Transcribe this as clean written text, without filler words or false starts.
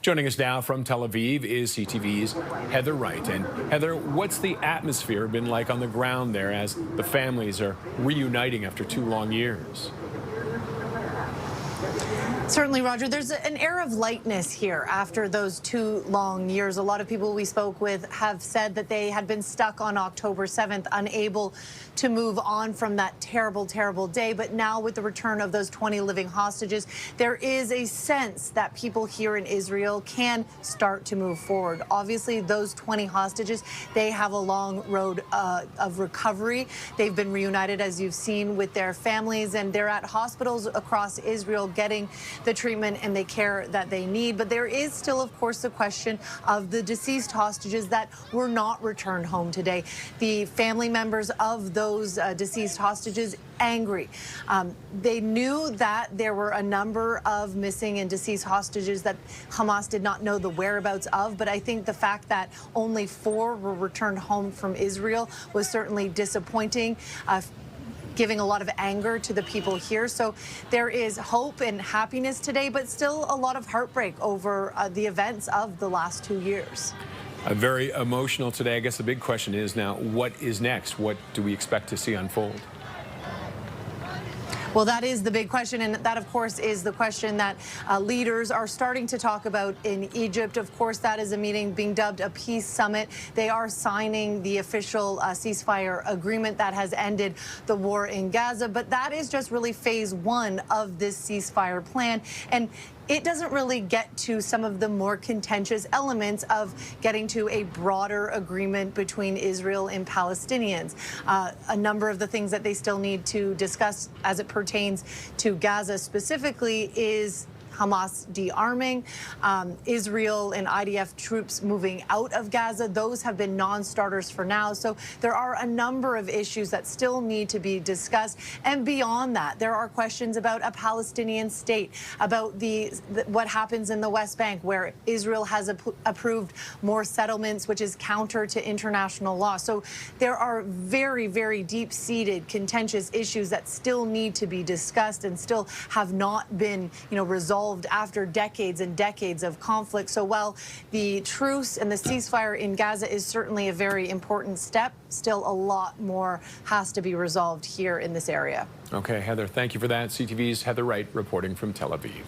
Joining us now from Tel Aviv is CTV's Heather Wright. And Heather, what's the atmosphere been like on the ground there as the families are reuniting after 2 long years? Certainly, Roger. There's an air of lightness here after those 2 long years. A lot of people we spoke with have said that they had been stuck on October 7th, unable to move on from that terrible, terrible day. But now with the return of those 20 living hostages, there is a sense that people here in Israel can start to move forward. Obviously, those 20 hostages, they have a long road of recovery. They've been reunited, as you've seen, with their families, and they're at hospitals across Israel getting the treatment and the care that they need. But there is still, of course, the question of the deceased hostages that were not returned home today. The family members of those deceased hostages angry. They knew that there were a number of missing and deceased hostages that Hamas did not know the whereabouts of, but I think the fact that only 4 were returned home from Israel was certainly disappointing, giving a lot of anger to the people here. So there is hope and happiness today, but still a lot of heartbreak over the events of the last 2 years. Very emotional today. I guess the big question is now, what is next? What do we expect to see unfold? Well, that is the big question, and that, of course, is the question that leaders are starting to talk about in Egypt. Of course, that is a meeting being dubbed a peace summit. They are signing the official ceasefire agreement that has ended the war in Gaza, but that is just really phase 1 of this ceasefire plan. And it doesn't really get to some of the more contentious elements of getting to a broader agreement between Israel and Palestinians. A number of the things that they still need to discuss as it pertains to Gaza specifically is Hamas de-arming, Israel and IDF troops moving out of Gaza. Those have been non-starters for now. So there are a number of issues that still need to be discussed. And beyond that, there are questions about a Palestinian state, about what happens in the West Bank, where Israel has approved more settlements, which is counter to international law. So there are very, very deep-seated, contentious issues that still need to be discussed and still have not been, resolved after decades and decades of conflict. So while the truce and the ceasefire in Gaza is certainly a very important step, still a lot more has to be resolved here in this area. Okay, Heather, thank you for that. CTV's Heather Wright reporting from Tel Aviv.